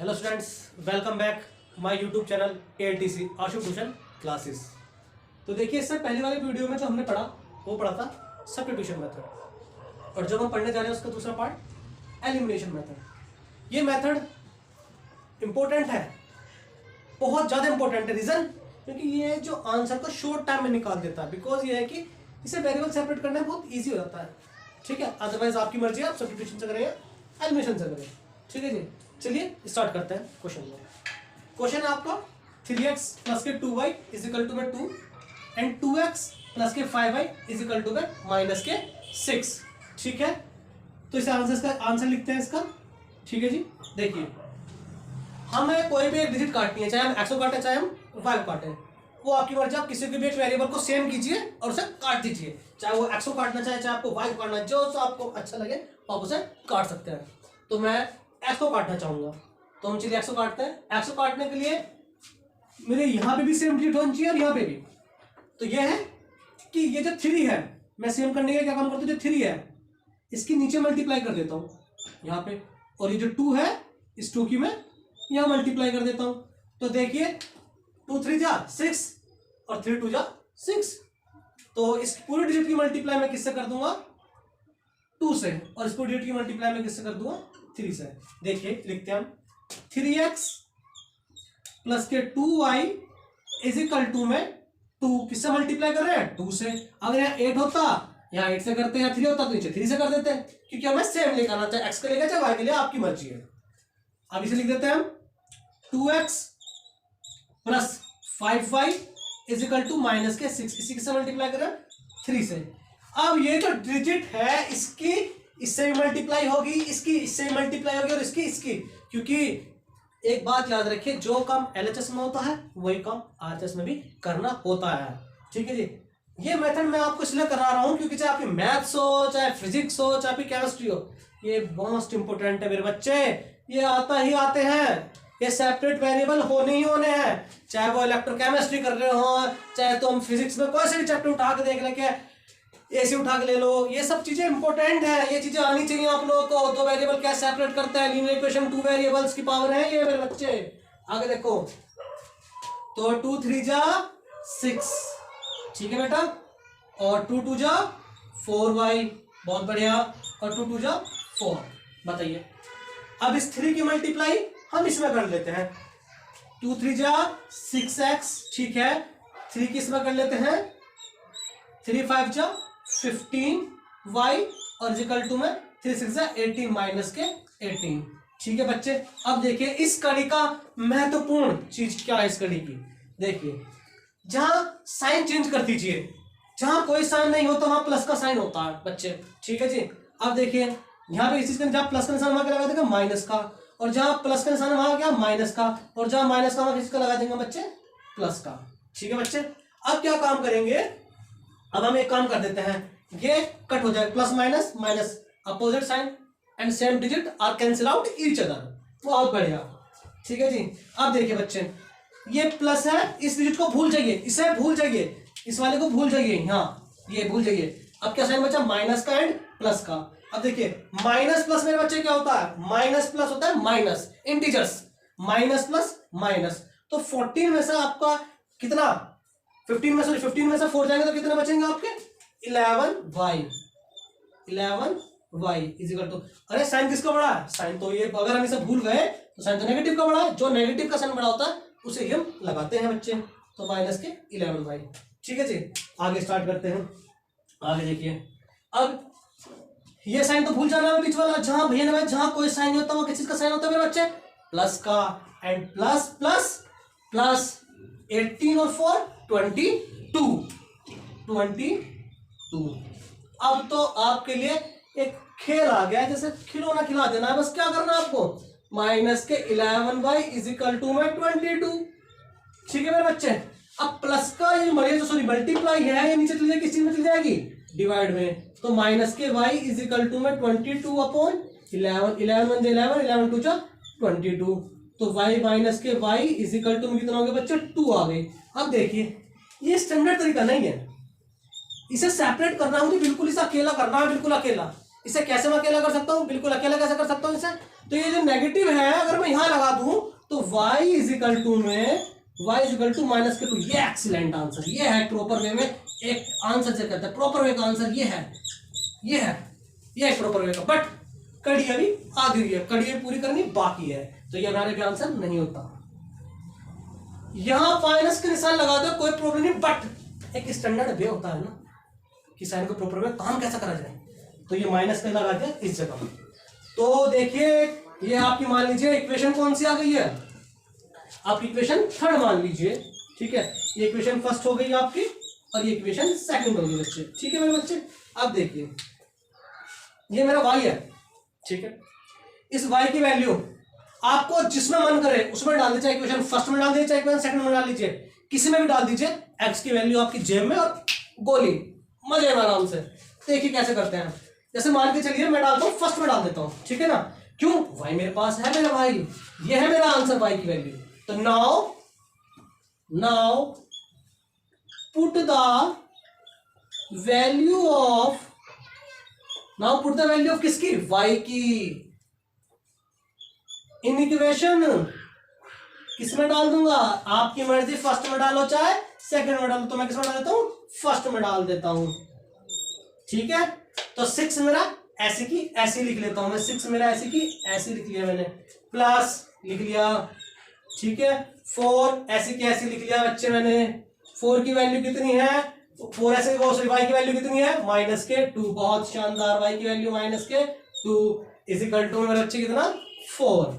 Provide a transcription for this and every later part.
Hello students, welcome back my YouTube channel ALTC Ashu tuition classes. तो देखिए, इससे पहले वाले वीडियो में जो हमने पढ़ा वो पढ़ा था सब्स्टिट्यूशन मेथड, और जब हम पढ़ने जा रहे हैं उसका दूसरा पार्ट एलिमिनेशन मेथड। ये मेथड इम्पोर्टेंट है, बहुत ज़्यादा इम्पोर्टेंट है। रीज़न क्योंकि ये जो आंसर को शॉर्ट टाइम में निकाल देता है। बिकॉज ये है कि इसे वेरिएबल सेपरेट करना बहुत ईजी हो जाता है। ठीक है, अदरवाइज आपकी मर्जी है, आप सब्स्टिट्यूशन से करें या एलिमिनेशन से करें। ठीक है जी, चलिए स्टार्ट करते हैं क्वेश्चन में। क्वेश्चन है आपका 3x प्लस के 2y is equal to 2 and 2x plus के 5y is equal to minus के 6। ठीक है, तो इसे आंसर लिखते हैं इसका। ठीक है जी, देखिए हमें कोई भी एक डिजिट काटनी है, चाहे हम x को काटें चाहे हम y को काटें, वो आपकी मर्जी। आप किसी भी एक वेरिएबल को सेम कीजिए और उसे काट दीजिए, चाहे वो x को काटना चाहे चाहे आपको y को काटना है, जो आपको अच्छा लगे आप उसे काट सकते हैं। तो मैं x को काटना चाहूंगा, तो हम चलिए x को काटते हैं। x को काटने के लिए मेरे यहाँ पे भी सेम डिजिट होनी चाहिए और यहाँ पे भी। तो ये है कि ये जो 3 है, मैं सेम करने का क्या काम करता हूँ, जो 3 है इसकी नीचे मल्टीप्लाई कर देता हूँ यहाँ पे, और ये जो 2 है इस 2 की मैं यहाँ मल्टीप्लाई कर देता हूँ। तो देखिए 2 3 जा 6 और 3 2 जा 6। तो इस पूरे डिजिट की मल्टीप्लाई मैं किससे कर दूंगा, 2 से, और इस पूरे डिजिट की मल्टीप्लाई मैं किससे कर दूंगा, 3 से। देखिए लिखते हैं हम 3x प्लस के 2y इज इक्वल टू में 2 किससे मल्टीप्लाई कर रहे हैं, 2 से। अगर यहाँ 8 होता, यहाँ 8 से करते हैं, यहाँ 3 होता तो नीचे 3 से कर देते हैं, क्योंकि हमें सेम लेकर आना, चाहे x के लेकर चाहे y के लिए, आपकी मर्जी है। अब इसे लिख देते हैं हम 2x plus 5y is equal to minus के 6। इसी किससे मल्टीप्लाई कर रहे हैं, 3 से। अब ये जो डिजिट है इसकी इससे भी मल्टीप्लाई होगी, इसकी इससे भी मल्टीप्लाई होगी, और इसकी इसकी, क्योंकि एक बात याद रखिए, जो काम LHS में होता है वही काम RHS में भी करना होता है। ठीक है जी, ये मेथड मैं आपको इसलिए करा रहा हूं क्योंकि चाहे आपकी मैथ्स हो, चाहे फिजिक्स हो, चाहे आपकी केमिस्ट्री हो, ये मोस्ट इंपोर्टेंट है मेरे बच्चे। ये आता ही आते हैं, ये सेपरेट वेरिएबल होने ही होने हैं, चाहे वो इलेक्ट्रोकेमिस्ट्री कर रहे हो, चाहे तो हम फिजिक्स में कोई से भी चैप्टर उठा के देख लेके, ऐसे उठा के ले लो। ये सब चीजें इंपॉर्टेंट है, ये चीजें आनी चाहिए आप लोगों को। दो वेरिएबल क्या सेपरेट करता है, लीनियर इक्वेशन 2 वेरिएबल्स की पावर है ये मेरे बच्चे। आगे देखो, तो 2 3 जा 6, ठीक है बेटा, और 2 2 जा 4y, बहुत बढ़िया, और 2 2 जा 4। बताइए, अब इस 3 की मल्टीप्लाई हम इसमें कर लेते हैं, 2 3 जा 6x, ठीक है, 3 की इसमें कर लेते हैं, 3 5 जा 15y, और इक्वल टू में 3 6 जा 18 माइनस के 18। ठीक है बच्चे, अब देखिए इस कड़ी का महत्वपूर्ण चीज क्या है। इस कड़ी की देखिए, जहां साइन चेंज कर दीजिए, जहां कोई साइन नहीं होता वहां प्लस का साइन होता है बच्चे। ठीक है जी, अब देखिए यहाँ पे इस चीज का जहां प्लस का निशान वहां क्या लगा देगा, माइनस का, और जहां प्लस का निशान वहां क्या, माइनस का, और जहां माइनस का वहां किसका लगा देंगे बच्चे, प्लस का। ठीक है बच्चे, अब क्या काम करेंगे, अब हम एक काम कर देते हैं, ये कट हो जाए, plus minus minus, opposite sign and same digit are cancel out each other. बहुत बढ़िया। ठीक है जी, अब देखिए बच्चे, ये प्लस है, इस डिजिट को भूल जाइए, इसे भूल जाइए, इस वाले को भूल जाइए, हाँ ये भूल जाइए। अब क्या साइन बचा, माइनस का एंड प्लस का। अब देखिए माइनस प्लस मेरे बच्चे क्या होता है, माइनस प्लस होता है minus, integers, minus plus minus. तो 14 में से आपका कितना, 15 में से 4 जाएंगे तो कितने बचेंगे आपके, 11y इज इक्वल टू, अरे साइन किसका बड़ा है, साइन तो ये, अगर हम इसे भूल गए तो साइन तो नेगेटिव का बड़ा है, जो नेगेटिव का साइन बड़ा होता है उसे हम लगाते हैं बच्चे, तो माइनस के 11y। ठीक है जी, आगे स्टार्ट करते हैं। आगे देखिए, अब ये साइन तो भूल जाना है बीच वाला, जहां भैया ना जहां कोई साइन नहीं होता वो किस चीज का साइन होता है मेरे बच्चे, प्लस का, एंड प्लस प्लस प्लस 18 और 4 22। अब तो आपके लिए एक खेल आ गया है, जैसे खिलौना खिला देना है, बस क्या करना है आपको, माइनस के 11y इज इक्वल टू में 22। ठीक है मेरे बच्चे, अब प्लस का ये मल्टीप्लाई है, ये नीचे चली जाएगी, किस चीज में चली जाएगी, डिवाइड में, तो माइनस के y इज इक्वल टू में 22 अपॉन 11, 11 1 11, 11 2 22, तो y माइनस के y इज इक्वल टू में कितना हो गया बच्चे, 2 आ गए। अब देखिए ये स्टैंडर्ड तरीका नहीं है, इसे सेपरेट करना है मुझे, बिल्कुल इसे अकेला करना है, बिल्कुल अकेला। इसे कैसे मैं अकेला कर सकता हूँ, बिल्कुल अकेला कैसे कर सकता हूँ इसे, तो ये जो नेगेटिव है अगर मैं यहां लगा दूं तो y is equal to minus के 2। ये एक्सीलेंट आंसर, ये है प्रॉपर वे में एक आंसर से कहता है। प्रॉपर वे का आंसर ये है, ये एक प्रॉपर वे का। बट कड़ी अभी आधी हुई है, कड़ी पूरी करनी बाकी है, तो ये हमारे भी आंसर नहीं होता। यहां माइनस के निशान लगा दो कोई प्रॉब्लम नहीं, बट एक स्टैंडर्ड वे होता है ना कि साइन को प्रॉपर वे काम कैसा करा जाए, तो ये माइनस का लगा दिया इस जगह। तो देखिए ये आपकी मान लीजिए इक्वेशन कौन सी आ गई है, आपकी इक्वेशन थर्ड मान लीजिए, ठीक है। ये इक्वेशन फर्स्ट हो गई आपकी और ये इक्वेशन सेकंड होगी बच्चे, ठीक है मेरे बच्चे। अब देखिए ये मेरा y है, ठीक है। इस y की वैल्यू आपको जिसमें मन करे उसमें डाल दीजिए, इक्वेशन फर्स्ट में डाल दीजिए, चाहे इक्वेशन सेकंड में डाल दीजिए, किसी में भी डाल दीजिए। x की वैल्यू आपकी जेब में और गोली मजे में आराम से। देखिए कैसे करते हैं, जैसे मान के चलिए मैं डालता हूँ फर्स्ट में डाल देता हूँ, ठीक है ना, क्यों y मेरे पास है मेरा भाई, ये है मेरा आंसर y की वैल्यू। तो now put the value of किसकी, y की, इन इक्वेशन किसमें डाल दूंगा, आपकी मर्जी, फर्स्ट में डालो चाहे सेकंड में डालो, तो मैं किसमें डाल देता हूं, फर्स्ट में डाल देता हूं, ठीक है। तो 6 मेरा ऐसे की ऐसे लिख लेता हूं मैं, 6 मेरा ऐसे की ऐसे लिख लिया मैंने, प्लस लिख लिया, ठीक है। 4 ऐसे की ऐसे लिख लिया बच्चे मैंने। 4 की वैल्यू कितनी है, 4 ऐसे y की वैल्यू कितनी है -2, बहुत शानदार, y की वैल्यू -2 इज इक्वल टू मेरे बच्चे कितना 4,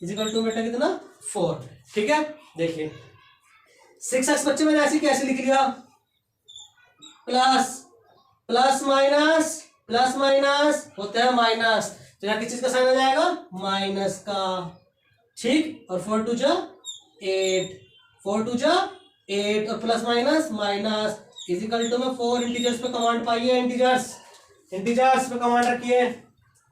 इज इक्वल टू बेटा कितना 4, ठीक है। देखिए 6x बच्चे मैंने ऐसे कैसे लिख लिया, प्लस माइनस होता है माइनस, तो यहाँ किस चीज का साइन आ जाएगा, माइनस का, ठीक। और 4 2 जा 8 और plus minus is equal to में 4 इंटीजर्स पे कमांड पाइए, इंटीजर्स पे कमांड रखिए,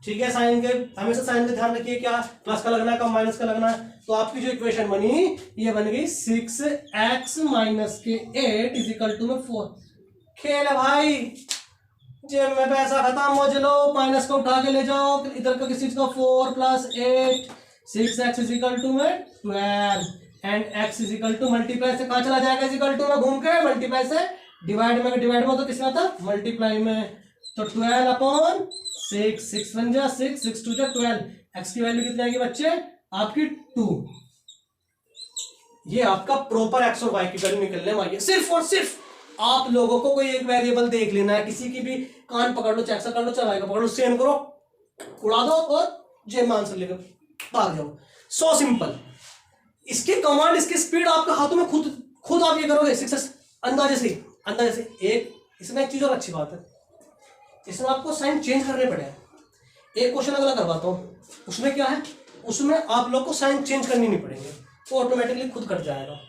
ठीक है। साइन के हमेशा साइन का ध्यान रखिए, क्या प्लस का लगना है कब माइनस का लगना है। तो आपकी जो इक्वेशन बनी ये बन गई 6x माइनस के 8 इज इक्वल टू में 4। खेल है भाई, जेब में पैसा खत्म हो, चलो माइनस को उठा के ले जाओ, इधर का किसी चीज का 4 plus 8 6x is equal to में 12 and x is equal to multiply से कहाँ चला जाएगा, इज इक्वल टू में घूम के मल्टीप्लाई से डिवाइड में तो किसमें आता मल्टीप्लाई में, तो 12 अपॉन 6 1 जा 6 2 जा 12, x की वैल्यू कितनी आएगी बच्चे आपकी 2। ये आपका प्रॉपर x और y की वैल्यू निकलने वाली है। सिर्फ और सिर्फ आप लोगों को कोई एक वेरिएबल देख लेना है, किसी की भी कान पकड़ लो, चेक कर लो, चला पकड़ लो, सेम करो, उड़ा दो और जेब में आंसर लेकर भाग जाओ, सो सिंपल। इसकी कमांड, इसकी स्पीड आपके हाथों में खुद आप ये करोगे सक्सेस अंदाजे से। एक इसमें एक चीज और अच्छी बात है, इसमें आपको साइन चेंज करने पड़ेगा। एक क्वेश्चन अगला करवाता हूँ, उसमें क्या है, उसमें आप लोग को साइन चेंज करनी नहीं पड़ेंगे, वो ऑटोमेटिकली खुद कट जाएगा,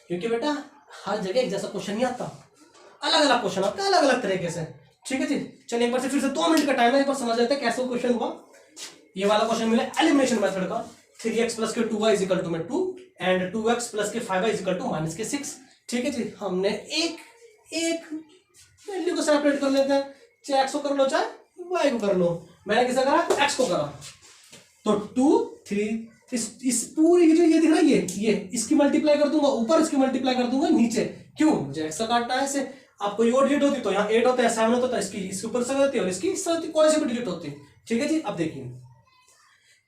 क्योंकि बेटा हर जगह एक जैसा क्वेश्चन नहीं आता, अलग अलग क्वेश्चन आता है अलग अलग तरीके से, ठीक है जी। चलिए एक बार से फिर से 2 मिनट का टाइम है, एक बार समझ लेते हैं कैसे क्वेश्चन हुआ। ये वाला क्वेश्चन मिला एलिमिनेशन मेथड का, 3x प्लस के 2y इज इक्वल टू में 2 एंड 2x प्लस के 5y इज इक्वल टू -6, ठीक है जी। हमने एक वैल्यू को सेपरेट कर लेते हैं, चाहे x को कर लो चाहे y को कर लो। मैंने किसा करा, x को करा, तो 2 3 इस पूरी जो ये दिख रहा है ये इसकी मल्टीप्लाई कर दूंगा ऊपर, इसकी मल्टीप्लाई कर दूंगा नीचे, क्यों, मुझे x का काटना है ऐसे। आपको ये डिजिट होती तो यहाँ 8 होता है, 7 होता है, इसके ऊपर से होती है और इसकी कोई से भी डिजिट होती है, ठीक है जी। अब देखिए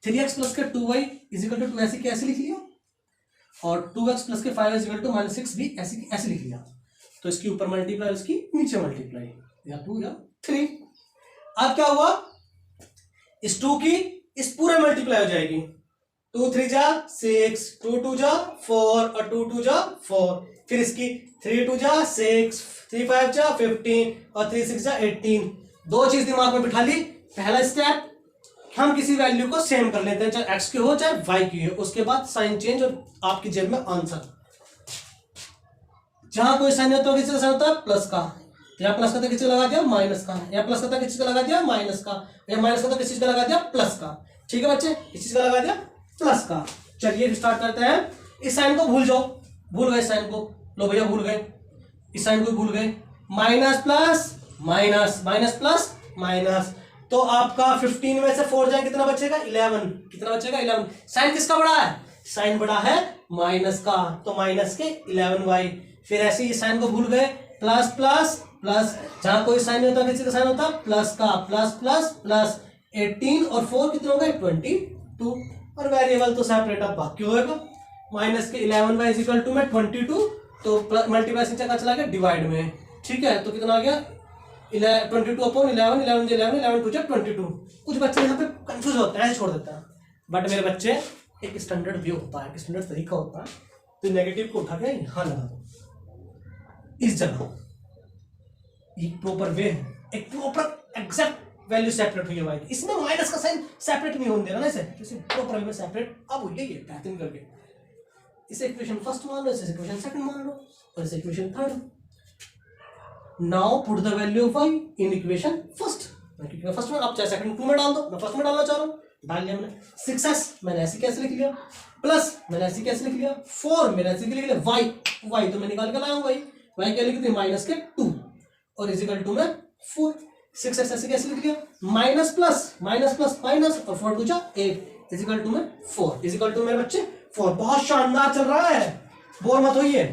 3x प्लस के 2y इज इक्वल टू 2 ऐसे कैसे लिख लिया, और 2x प्लस के 5y इज इक्वल टू -6 भी ऐसे लिख लिया। तो इसके ऊपर मल्टीप्लाई, इसकी नीचे मल्टीप्लाई, या 2 या 3। अब क्या हुआ, इस 2 की इस पूरे मल्टीप्लाई हो जाएगी, 2 3 जा 6, 2 2 जा 4 और 2 2 जा 4, फिर इसकी 3 2 जा 6, 3 5 जा 15 और 3 6 जा 18। दो चीज दिमाग में बिठा ली, पहला स्टेप हम किसी वैल्यू को सेम कर लेते हैं, चाहे x की हो चाहे y की हो, उसके बाद साइन चेंज और आपकी जेब में आंसर। जहां कोई साइन होता है किसी का साइन होता है प्लस का, या प्लस का तो किसी का लगा दिया माइनस का, या प्लस का तो किसी का लगा दिया माइनस का, या माइनस का तो किसी का लगा दिया प्लस का, ठीक है बच्चे, इस चीज का लगा दिया प्लस का। चलिए स्टार्ट करते हैं। इस साइन को भूल जाओ, भूल गए साइन को, लो भैया भूल गए, इस साइन को भूल गए, minus plus minus, minus plus minus, तो आपका 15 में से 4 जाए कितना बचेगा 11, कितना बचेगा 11। साइन किसका बड़ा है, साइन बड़ा है माइनस का, तो माइनस के 11y। फिर ऐसे ही साइन को भूल गए, प्लस प्लस प्लस, जहां कोई साइन नहीं होता किसी का साइन होता प्लस का, प्लस प्लस प्लस 18 और 4 कितने हो गए 22, और वेरिएबल तो सेपरेट अब बाकी होगा। माइनस के 11y इक्वल टू में 22, तो मल्टीप्लाई का चला गया डिवाइड में, ठीक है। तो कितना आ गया 22 अपॉन 11, 11 2 22। कुछ बच्चे यहाँ पे कंफ्यूज होते हैं, ऐसे छोड़ देते हैं, बट मेरे बच्चे एक स्टैंडर्ड व्यू होता है, एक स्टैंडर्ड तरीका होता है। तो नेगेटिव को उठा के यहाँ लगा दो इस जगह, एक प्रॉपर वे है, एक प्रॉपर एग्जैक्ट वैल्यू सेपरेट हुई है वाई की। इसमें माइनस का साइन सेपरेट नहीं होने देना ना, इसे प्रॉपर वे में सेपरेट अब हुई है ये बेहतरीन करके। इसे इक्वेशन फर्स्ट मान लो, इसे इक्वेशन सेकंड मान लो, और इसे equation third. Now put the value of y in equation first, क्योंकि फर्स्ट में आप चाहे सेकंड 2 में डाल दो, मैं फर्स्ट में डालना चाह रहा हूँ, डाल लिया मैंने। 6s मैंने ऐसे कैसे लिख लिया, प्लस मैंने ऐसे कैसे लिख लिया, 4 मैंने ऐसे लिख लिया, y तो मैं निकाल कर लाया हूँ, y क्या लिख दी माइनस के 2 और इजिकल टू में 4। 6s ऐसे कैसे लिख लिया, minus plus minus plus minus और 4 2 8 इजिकल टू में 4, इजिकल टू मेरे बच्चे 4। बहुत शानदार चल रहा है, बोर मत होइए।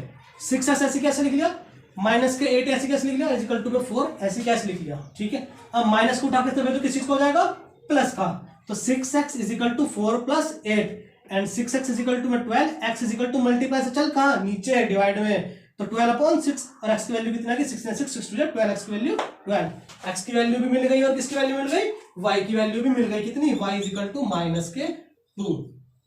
6s ऐसे कैसे लिख लिया, माइनस के 8 ऐसे कैसे लिख लिया, इजिकल टू में 4 ऐसे कैसे लिख लिया, ठीक है। अब माइनस को उठा के तो किस चीज को हो जाएगा प्लस का, तो 6x is equal to 4 plus 8 and 6x is equal to में 12, x इजिकल टू मल्टीप्लाई से चल कहाँ नीचे डिवाइड में, तो 12 अपॉन 6 और x की वैल्यू कितना है 6 6 6 2 12, x की वैल्यू 12, x की वैल्यू भी मिल गई और किसकी वैल्यू मिल गई y की वैल्यू भी मिल गई, कितनी y इजिकल टू माइनस के 2।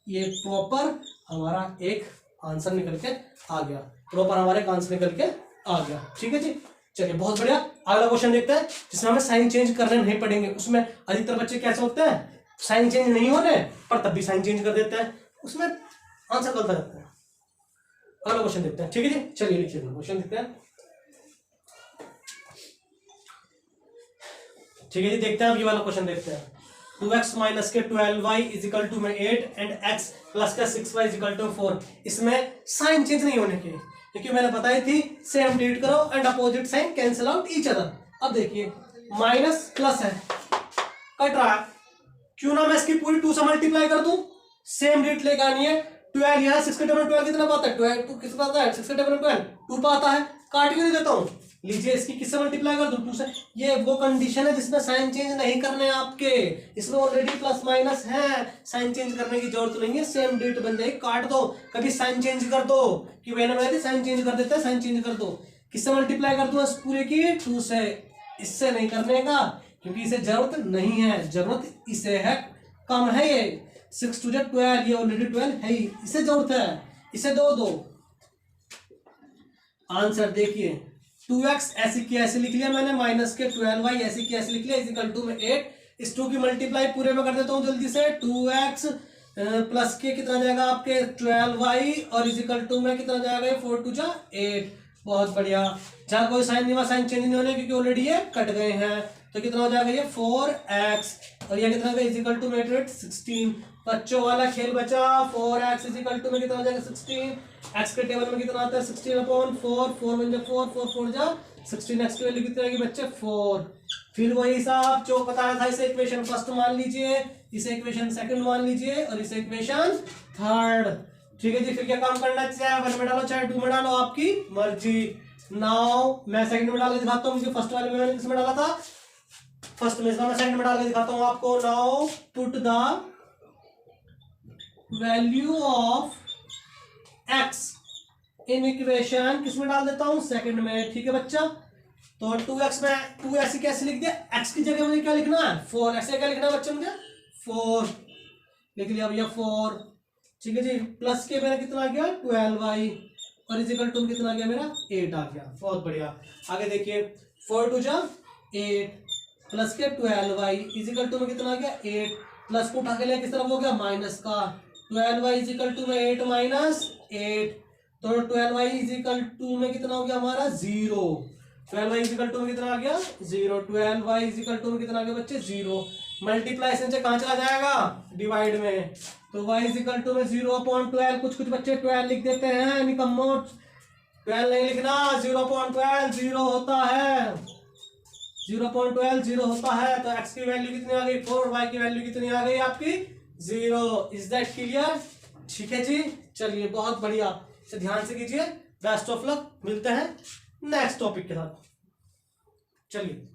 ये प्रॉपर हमारा एक आंसर निकल के आ गया, प्रॉपर हमारा एक आंसर निकल के आ गया, ठीक है जी। चलिए बहुत बढ़िया, अगला क्वेश्चन देखते हैं जिसमें हमें साइन चेंज करने नहीं पड़ेंगे। उसमें अधिकतर बच्चे कैसे होते हैं, साइन चेंज नहीं होने पर तब भी साइन चेंज कर देते हैं, उसमें आंसर गलत रहता है। अगला क्वेश्चन देखते हैं, ठीक है जी। चलिए लिखिए क्वेश्चन देखते हैं, ठीक है जी। देखते हैं अब ये वाला क्वेश्चन देखते हैं। 2x माइनस के 12y इजिकल टू में 8 एंड x प्लस का 6y इजिकल टू 4। इसमें साइन चेंज नहीं होने के, क्योंकि मैंने बताई थी सेम डिलीट करो and opposite sign cancel out each other. अब देखिए माइनस प्लस है, कट रहा है, क्यों ना मैं इसकी पूरी 2 से मल्टीप्लाई कर दूं, सेम डिलीट लेकर आनी है। 12 यहाँ 6 के टेबल 12 कितना पाता है, 12 2 किस पाता है 6 के टेबल 12 2 पाता है, काट क्यों नहीं देता हूं। लीजिए इसकी किससे मल्टीप्लाई कर दूं 2 से। ये वो कंडीशन है जिसमें साइन चेंज नहीं करने आपके, इसमें ऑलरेडी प्लस माइनस है, साइन चेंज करने की जरूरत नहीं है, सेम डिलीट बन जाएगी, काट दो। कभी साइन चेंज कर दो कि मैंने बताया साइन चेंज कर देते हैं, साइन चेंज कर दो। किससे मल्टीप्लाई कर दूं इस पूरे की 2 से, इससे नहीं करने का क्योंकि इसे जरूरत नहीं है, जरूरत इसे है, कम है ये 6 2 12, ये ऑलरेडी 12 है ही, इसे जरूरत है, इसे दो। आंसर देखिए 2x ऐसे की ऐसे लिख लिया मैंने, माइनस के 12y ऐसे की ऐसे लिख लिया इजिकल टू में 8। इस 2 की मल्टीप्लाई पूरे में कर देता हूँ जल्दी से, 2x प्लस के कितना जाएगा आपके 12y और इजिकल टू में कितना जाएगा 4 2 8। बहुत बढ़िया, जहां कोई साइन नहीं हुआ, साइन चेंज नहीं होने क्योंकि ऑलरेडी ये कट गए हैं, तो कितना हो जाएगा ये 4x और ये कितना होगा इजिकल टू में 16। बच्चों वाला खेल बचा, 4x इजिकल टू में कितना हो जाएगा 16, x के टेबल में कितना आता है 16 अपॉन 4, 4 बन जाए 4 4 4 जा 16, x की वैल्यू कितनी आएगी बच्चे 4। फिर वही हिसाब जो बताया था, इसे इक्वेशन फर्स्ट मान लीजिए, इसे इक्वेशन सेकंड मान लीजिए और इसे इक्वेशन थर्ड, ठीक है जी। फिर क्या काम करना है, चाहे 1 में डालो चाहे 2 में डालो, आपकी मर्जी। नाउ मैं सेकंड में डाल के दिखाता हूँ, मुझे फर्स्ट वाले में मैंने किसमें डाला था, फर्स्ट में, मैं सेकंड में डाल के दिखाता हूँ आपको। Now put the value of x in equation किसमें डाल देता हूं सेकंड में, ठीक है बच्चा। तो 2x में 2 ऐसे कैसे लिख दिया, x की जगह मुझे क्या लिखना है 4, ऐसे क्या लिखना है बच्चे मुझे 4 लिख लिया भैया 4, ठीक है जी। प्लस के मेरा कितना आ गया 12y और इजिकल टू कितना आ गया मेरा 8 आ गया, बहुत बढ़िया। आगे देखिए 4 2 8 प्लस के 12y इजिकल टू में कितना आ गया 8, प्लस को उठा के लिया किस तरफ हो गया माइनस का, 12y इजिकल टू में 8 माइनस 8, तो 12y इजिकल टू में कितना हो गया हमारा 0, 12y इजिकल टू में कितना आ गया 0, 12y इजिकल टू में कितना आ गया बच्चे 0। मल्टीप्लाइशन से कहाँ चला जाएगा डिवाइड में, तो y इजिकल टू में 0 अपॉन 12, कुछ बच्चे 12 लिख देते हैं निकम्मो, 12 नहीं लिखना, 0 अपॉन 12 0 होता है, 0.12 जीरो होता है तो x की वैल्यू कितनी आ गई 4, y की वैल्यू कितनी आ गई आपकी 0। Is that clear? ठीक है जी, चलिए बहुत बढ़िया, इसे ध्यान से कीजिए। बेस्ट ऑफ लक, मिलते हैं नेक्स्ट टॉपिक के साथ। चलिए।